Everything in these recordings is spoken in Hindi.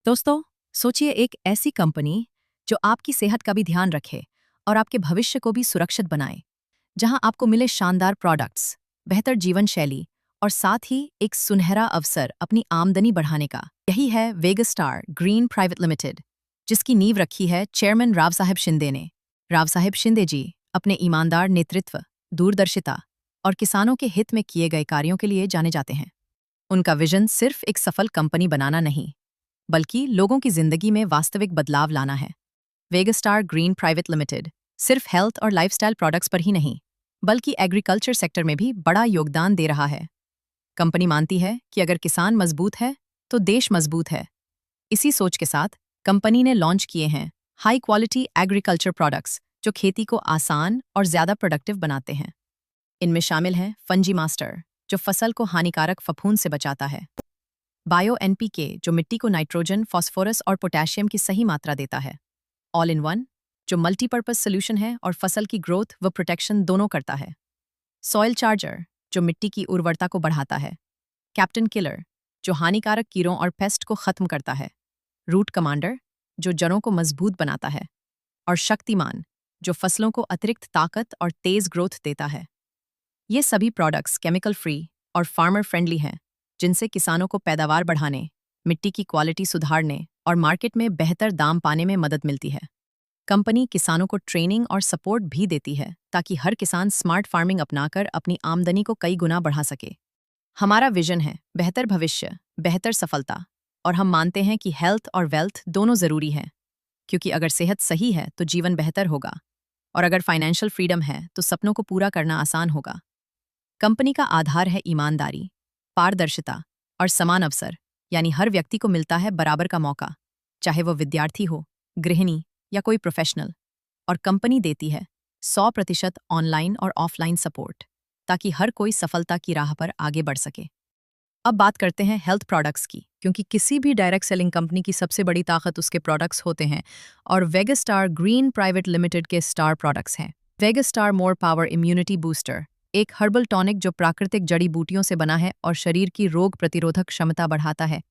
दोस्तों, सोचिए एक ऐसी कंपनी जो आपकी सेहत का भी ध्यान रखे और आपके भविष्य को भी सुरक्षित बनाए, जहां आपको मिले शानदार प्रोडक्ट्स, बेहतर जीवन शैली और साथ ही एक सुनहरा अवसर अपनी आमदनी बढ़ाने का। यही है वेगास्टार ग्रीन प्राइवेट लिमिटेड, जिसकी नींव रखी है चेयरमैन राव साहेब शिंदे ने। राव साहेब शिंदे जी अपने ईमानदार नेतृत्व, दूरदर्शिता और किसानों के हित में किए गए कार्यों के लिए जाने जाते हैं। उनका विजन सिर्फ एक सफल कंपनी बनाना नहीं, बल्कि लोगों की जिंदगी में वास्तविक बदलाव लाना है। वेगास्टार ग्रीन प्राइवेट लिमिटेड सिर्फ हेल्थ और लाइफस्टाइल प्रोडक्ट्स पर ही नहीं, बल्कि एग्रीकल्चर सेक्टर में भी बड़ा योगदान दे रहा है। कंपनी मानती है कि अगर किसान मजबूत है तो देश मजबूत है। इसी सोच के साथ कंपनी ने लॉन्च किए हैं हाई क्वालिटी एग्रीकल्चर प्रोडक्ट्स, जो खेती को आसान और ज्यादा प्रोडक्टिव बनाते हैं। इनमें शामिल हैं फंजी मास्टर, जो फसल को हानिकारक फफूंद से बचाता है। बायो एनपीके, जो मिट्टी को नाइट्रोजन, फास्फोरस और पोटेशियम की सही मात्रा देता है। ऑल इन वन, जो मल्टीपर्पज सोल्यूशन है और फसल की ग्रोथ व प्रोटेक्शन दोनों करता है। सॉइल चार्जर, जो मिट्टी की उर्वरता को बढ़ाता है। कैप्टन किलर, जो हानिकारक कीड़ों और पेस्ट को खत्म करता है। रूट कमांडर, जो जड़ों को मजबूत बनाता है। और शक्तिमान, जो फसलों को अतिरिक्त ताकत और तेज ग्रोथ देता है। ये सभी प्रोडक्ट्स केमिकल फ्री और फार्मर फ्रेंडली हैं, जिनसे किसानों को पैदावार बढ़ाने, मिट्टी की क्वालिटी सुधारने और मार्केट में बेहतर दाम पाने में मदद मिलती है। कंपनी किसानों को ट्रेनिंग और सपोर्ट भी देती है, ताकि हर किसान स्मार्ट फार्मिंग अपनाकर अपनी आमदनी को कई गुना बढ़ा सके। हमारा विजन है बेहतर भविष्य, बेहतर सफलता, और हम मानते हैं कि हेल्थ और वेल्थ दोनों जरूरी हैं, क्योंकि अगर सेहत सही है तो जीवन बेहतर होगा, और अगर फाइनेंशियल फ्रीडम है तो सपनों को पूरा करना आसान होगा। कंपनी का आधार है ईमानदारी, पारदर्शिता और समान अवसर, यानी हर व्यक्ति को मिलता है बराबर का मौका, चाहे वो विद्यार्थी हो, गृहिणी या कोई प्रोफेशनल। और कंपनी देती है 100% ऑनलाइन और ऑफलाइन सपोर्ट, ताकि हर कोई सफलता की राह पर आगे बढ़ सके। अब बात करते हैं हेल्थ प्रोडक्ट्स की, क्योंकि किसी भी डायरेक्ट सेलिंग कंपनी की सबसे बड़ी ताकत उसके प्रोडक्ट्स होते हैं, और वेगास्टार ग्रीन प्राइवेट लिमिटेड के स्टार प्रोडक्ट्स हैं। वेगास्टार मोर पावर इम्यूनिटी बूस्टर, एक हर्बल टॉनिक जो प्राकृतिक जड़ी बूटियों से बना है और शरीर की रोग प्रतिरोधक क्षमता बढ़ाता है,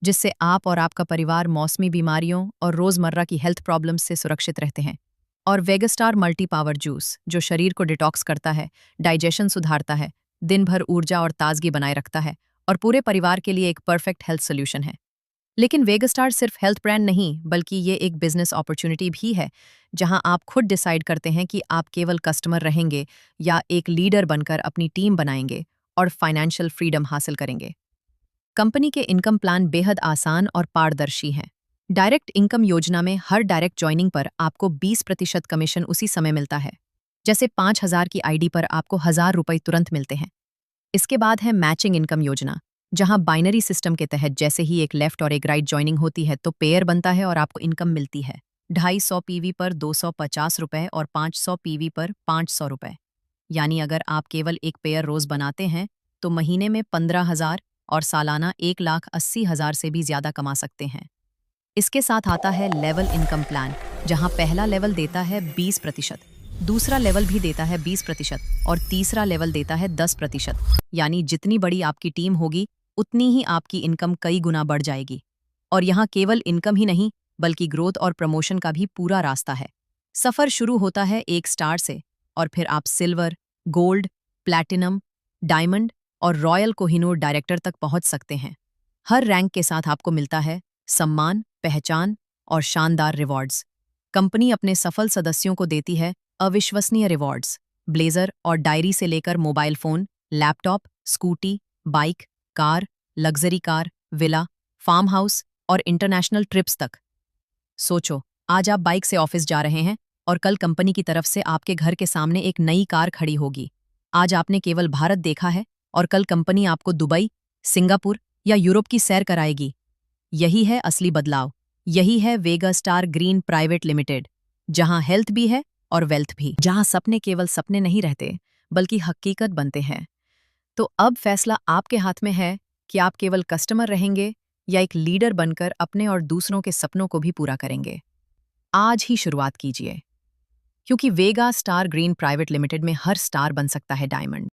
जिससे आप और आपका परिवार मौसमी बीमारियों और रोजमर्रा की हेल्थ प्रॉब्लम्स से सुरक्षित रहते हैं। और वेगास्टार मल्टी पावर जूस, जो शरीर को डिटॉक्स करता है, डाइजेशन सुधारता है, दिन भर ऊर्जा और ताजगी बनाए रखता है, और पूरे परिवार के लिए एक परफेक्ट हेल्थ सोल्यूशन है। लेकिन वेगास्टार सिर्फ हेल्थ ब्रांड नहीं, बल्कि ये एक बिजनेस अपॉर्चुनिटी भी है, जहां आप खुद डिसाइड करते हैं कि आप केवल कस्टमर रहेंगे या एक लीडर बनकर अपनी टीम बनाएंगे और फाइनेंशियल फ्रीडम हासिल करेंगे। कंपनी के इनकम प्लान बेहद आसान और पारदर्शी हैं। डायरेक्ट इनकम योजना में हर डायरेक्ट ज्वाइनिंग पर आपको 20% कमीशन उसी समय मिलता है। जैसे 5,000 की आईडी पर आपको 1,000 रुपये तुरंत मिलते हैं। इसके बाद है मैचिंग इनकम योजना, जहां बाइनरी सिस्टम के तहत जैसे ही एक लेफ्ट और एक राइट ज्वाइनिंग होती है तो पेयर बनता है और आपको इनकम मिलती है। 250 पीवी पर 250 रुपये और 500 पीवी पर 500 रुपये। यानी अगर आप केवल एक पेयर रोज बनाते हैं तो महीने में 15,000 और सालाना 1,80,000 से भी ज्यादा कमा सकते हैं। इसके साथ आता है लेवल इनकम प्लान, जहां पहला लेवल देता है 20%, दूसरा लेवल भी देता है 20% और तीसरा लेवल देता है 10%। यानी जितनी बड़ी आपकी टीम होगी उतनी ही आपकी इनकम कई गुना बढ़ जाएगी। और यहाँ केवल इनकम ही नहीं, बल्कि ग्रोथ और प्रमोशन का भी पूरा रास्ता है। सफर शुरू होता है 1 स्टार से, और फिर आप सिल्वर, गोल्ड, प्लैटिनम, डायमंड और रॉयल कोहिनूर डायरेक्टर तक पहुंच सकते हैं। हर रैंक के साथ आपको मिलता है सम्मान, पहचान और शानदार रिवॉर्ड्स। कंपनी अपने सफल सदस्यों को देती है अविश्वसनीय रिवॉर्ड्स, ब्लेजर और डायरी से लेकर mobile phone, laptop, scooty, bike, car, luxury car, villa, farm house और इंटरनेशनल ट्रिप्स तक। सोचो, आज आप बाइक से ऑफिस जा रहे हैं और कल कंपनी की तरफ से आपके घर के सामने एक नई कार खड़ी होगी। आज आपने केवल भारत देखा है और कल कंपनी आपको दुबई, सिंगापुर या यूरोप की सैर कराएगी। यही है असली बदलाव। यही है वेगास्टार ग्रीन प्राइवेट लिमिटेड, जहां हेल्थ भी है और वेल्थ भी, जहां सपने केवल सपने नहीं रहते बल्कि हकीकत बनते हैं। तो अब फैसला आपके हाथ में है कि आप केवल कस्टमर रहेंगे या एक लीडर बनकर अपने और दूसरों के सपनों को भी पूरा करेंगे। आज ही शुरुआत कीजिए, क्योंकि वेगा स्टार ग्रीन प्राइवेट लिमिटेड में हर स्टार बन सकता है डायमंड।